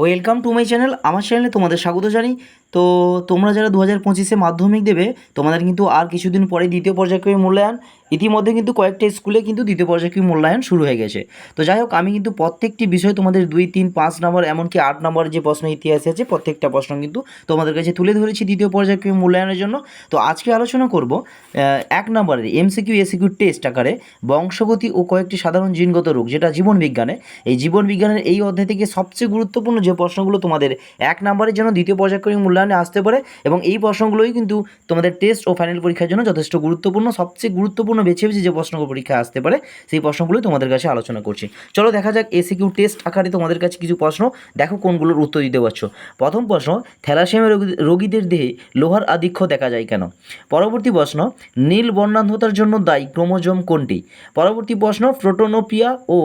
Welcome to my channel. আমার চ্যানেলে তোমাদের স্বাগত জানাই। তো তোমরা যারা 2025-এ মাধ্যমিক দেবে, তোমাদের কিন্তু আর কিছুদিন পরে দ্বিতীয় পর্যায়ক্রমিক মূল্যায়ন। ইতিমধ্যে কিন্তু কয়েকটা স্কুলে কিন্তু দ্বিতীয় পর্যায়ক্রমিক মূল্যায়ন শুরু হয়ে গেছে। তো যাই হোক, আমি কিন্তু প্রত্যেকটি বিষয় তোমাদের 2, 3, 5 নম্বর এমনকি 8 নম্বরের যে প্রশ্ন ইতিহাসে আছে প্রত্যেকটা প্রশ্ন কিন্তু তোমাদের কাছে তুলে ধরেছি দ্বিতীয় পর্যায়ক্রমিক মূল্যায়নের জন্য। তো আজকে আলোচনা করব 1 নম্বরের এমসিকিউ এসিকিউ টেস্ট আকারে বংশগতি ও কয়েকটি সাধারণ জিনগত রোগ, যেটা জীবন বিজ্ঞানে। এই জীবন বিজ্ঞানের এই অধ্যায় থেকে সবচেয়ে গুরুত্বপূর্ণ যে প্রশ্নগুলো তোমাদের 1 নম্বরের জন্য দ্বিতীয় পর্যায়ক্রমিক মূল্যায়নে আসতে পারে, এবং এই প্রশ্নগুলোই কিন্তু তোমাদের টেস্ট ও ফাইনাল পরীক্ষার জন্য যথেষ্ট গুরুত্বপূর্ণ। সবচেয়ে গুরুত্বপূর্ণ বেছে বেছে যে প্রশ্নগুলো পরীক্ষায় আসতে পারে সেই প্রশ্নগুলোই তোমাদের কাছে আলোচনা করছি। চলো দেখা যাক এসিকিউ টেস্ট আকারে তোমাদের কাছে কিছু প্রশ্ন, দেখো কোনগুলোর উত্তর দিতে পারছো। প্রথম প্রশ্ন, থ্যালাসেমিয়া রোগীদের দেহে লোহার আধিক্য দেখা যায় কেন? পরবর্তী প্রশ্ন, নীল বর্ণান্ধতার জন্য দায়ী ক্রোমোজোম কোনটি? পরবর্তী প্রশ্ন, প্রোটোনোপিয়া ও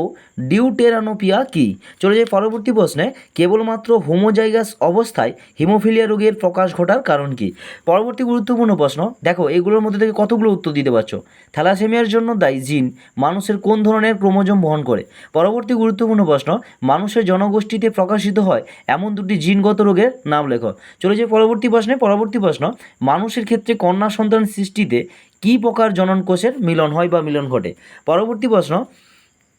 ডিউটেরানোপিয়া কী? চলে যায় পরবর্তী প্রশ্নে, কেবলমাত্র হোমোজাইগাস অবস্থায় হিমোফিলিয়া রোগের প্রকাশ ঘটার কারণ কী? পরবর্তী গুরুত্বপূর্ণ প্রশ্ন, দেখো এগুলোর মধ্যে থেকে কতগুলো উত্তর দিতে পারছো। থ্যালাসেমিয়ার জন্য দায়ী জিন মানুষের কোন ধরনের ক্রোমোজোম বহন করে? পরবর্তী গুরুত্বপূর্ণ প্রশ্ন, মানুষের জনগোষ্ঠীতে প্রকাশিত হয় এমন দুটি জিনগত রোগের নাম লেখো। চলে যায় পরবর্তী প্রশ্নে। পরবর্তী প্রশ্ন, মানুষের ক্ষেত্রে কন্যা সন্তান সৃষ্টিতে কী প্রকার জনন কোষের মিলন হয় বা মিলন ঘটে? পরবর্তী প্রশ্ন,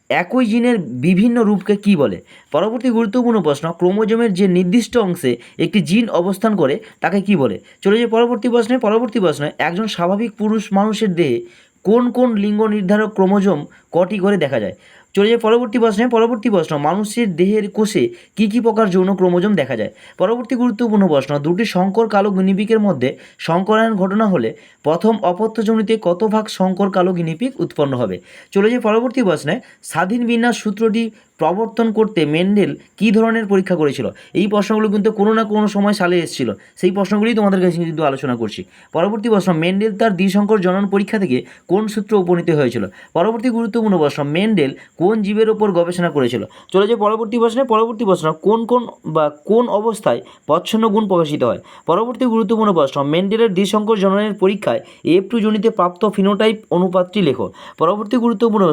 একই জিনের বিভিন্ন রূপকে কী বলে? পরবর্তী গুরুত্বপূর্ণ প্রশ্ন, ক্রোমোজোমের যে নির্দিষ্ট অংশে একটি জিন অবস্থান করে তাকে কী বলে? চলে যায় পরবর্তী প্রশ্নে। পরবর্তী প্রশ্নে, একজন স্বাভাবিক পুরুষ মানুষের দেহে কোন কোন লিঙ্গ নির্ধারক ক্রোমোজোম কটি করে দেখা যায়? চলে যায় পরবর্তী প্রশ্নে। পরবর্তী প্রশ্ন, মানুষের দেহের কোষে কী কী প্রকার যৌন ক্রোমোজোম দেখা যায়? পরবর্তী গুরুত্বপূর্ণ প্রশ্ন, দুটি সংকর কালো গিনিপিগের মধ্যে সংকরায়ন ঘটনা হলে প্রথম অপত্যজনিতে কত ভাগ সংকর কালো গিনিপিগ উৎপন্ন হবে? চলে যায় পরবর্তী প্রশ্নে, স্বাধীন বিন্যাস সূত্রটি প্রবর্তন করতে মেন্ডেল কী ধরনের পরীক্ষা করেছিল? এই প্রশ্নগুলো কিন্তু কোনো না কোনো সময় সালে এসেছিল, সেই প্রশ্নগুলি তোমাদের কাছে কিন্তু আলোচনা করছি। পরবর্তী প্রশ্ন, মেন্ডেল তার দ্বিসংকর জনন পরীক্ষা থেকে কোন সূত্র উপনীত হয়েছিল? পরবর্তী গুরুত্বপূর্ণ প্রশ্ন, মেন্ডেল কোন জীবের ওপর গবেষণা করেছিল? চলে যায় পরবর্তী প্রশ্নে। পরবর্তী প্রশ্ন, কোন অবস্থায় প্রচ্ছন্ন গুণ প্রকাশিত হয়? পরবর্তী গুরুত্বপূর্ণ প্রশ্ন, মেন্ডেলের দ্বিসংকর জননের পরীক্ষায় F2 জনিতে প্রাপ্ত ফিনোটাইপ অনুপাতটি লেখো। পরবর্তী গুরুত্বপূর্ণ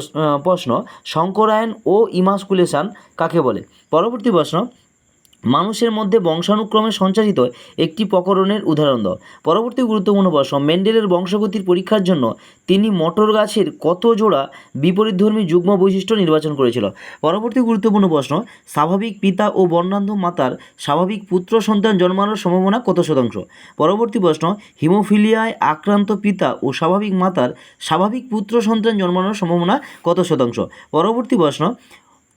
প্রশ্ন, সংকরায়ন ও ইমাসকুলেশন কাকে বলে? পরবর্তী প্রশ্ন, মানুষের মধ্যে বংশানুক্রমে সঞ্চারিত একটি প্রকরণের উদাহরণ দাও। পরবর্তী গুরুত্বপূর্ণ প্রশ্ন, মেন্ডেলের বংশগতির পরীক্ষার জন্য তিনি মটর গাছের কত জোড়া বিপরীতধর্মী যুগ্ম বৈশিষ্ট্য নির্বাচন করেছিল? পরবর্তী গুরুত্বপূর্ণ প্রশ্ন, স্বাভাবিক পিতা ও বর্ণান্ধ মাতার স্বাভাবিক পুত্র সন্তান জন্মানোর সম্ভাবনা কত শতাংশ? পরবর্তী প্রশ্ন, হিমোফিলিয়ায় আক্রান্ত পিতা ও স্বাভাবিক মাতার স্বাভাবিক পুত্র সন্তান জন্মানোর সম্ভাবনা কত শতাংশ? পরবর্তী প্রশ্ন,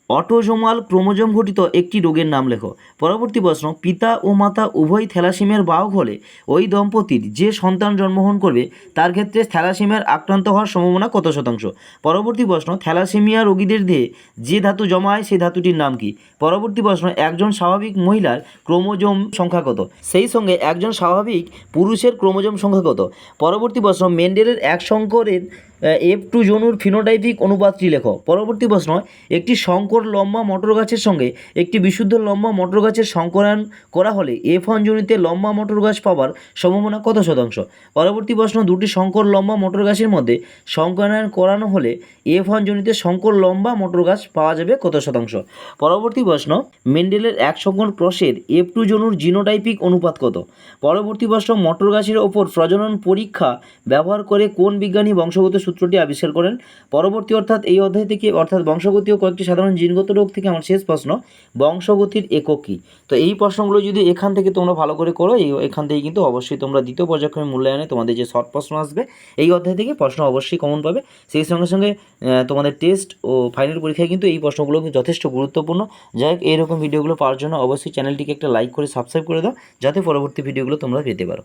অটোজোমাল ক্রোমোজোম ঘটিত একটি রোগের নাম লেখো। পরবর্তী প্রশ্ন, পিতা ও মাতা উভয় থ্যালাসেমিয়ার বাহক হলে ওই দম্পতির যে সন্তান জন্মগ্রহণ করবে তার ক্ষেত্রে থ্যালাসেমিয়ার আক্রান্ত হওয়ার সম্ভাবনা কত শতাংশ? পরবর্তী প্রশ্ন, থ্যালাসেমিয়া রোগীদের দেহে যে ধাতু জমা হয় সেই ধাতুটির নাম কি? পরবর্তী প্রশ্ন, একজন স্বাভাবিক মহিলার ক্রোমোজোম সংখ্যা কত? সেই সঙ্গে একজন স্বাভাবিক পুরুষের ক্রোমোজোম সংখ্যা কত? পরবর্তী প্রশ্ন, মেন্ডেলের এক সংকরের F2 জনুর ফিনোটাইপিক অনুপাতটি লেখো। পরবর্তী প্রশ্ন, একটি সংকর লম্বা মটর গাছের সঙ্গে একটি বিশুদ্ধ লম্বা মটর গাছের সংকরায়ন করা হলে F1 জনিতে লম্বা মটর গাছ পাওয়ার সম্ভাবনা কত শতাংশ? পরবর্তী প্রশ্ন, দুটি সংকর লম্বা মটর গাছের মধ্যে সংকরায়ন করানো হলে F1 জনিতে সংকর লম্বা মটর গাছ পাওয়া যাবে কত শতাংশ? পরবর্তী প্রশ্ন, মেন্ডেলের এক সংকর ক্রসের F2 জনুর জিনোটাইপিক অনুপাত কত? পরবর্তী প্রশ্ন, মটর গাছের ওপর প্রজনন পরীক্ষা ব্যবহার করে কোন বিজ্ঞানী বংশগত সূত্রটি আবিষ্কার করেন? পরবর্তী এই অধ্যায় থেকে অর্থাৎ বংশগতি ও কয়েকটি সাধারণ জিনগত রোগ থেকে আমার শেষ প্রশ্ন, বংশগতির একক কী? তো এই প্রশ্নগুলো যদি এখান থেকে তোমরা ভালো করে করো, এখান থেকে কিন্তু অবশ্যই তোমরা দ্বিতীয় পর্যায়ক্রমিক মূল্যায়নে তোমাদের যে শর্ট প্রশ্ন আসবে এই অধ্যায় থেকে প্রশ্ন অবশ্যই কমন পাবে। সেই সঙ্গে সঙ্গে তোমাদের টেস্ট ও ফাইনাল পরীক্ষায় কিন্তু এই প্রশ্নগুলো কিন্তু যথেষ্ট গুরুত্বপূর্ণ। যাই হোক, এইরকম ভিডিওগুলো পাওয়ার জন্য অবশ্যই চ্যানেলটিকে একটা লাইক করে সাবস্ক্রাইব করে দাও, যাতে পরবর্তী ভিডিওগুলো তোমরা পেতে পারো।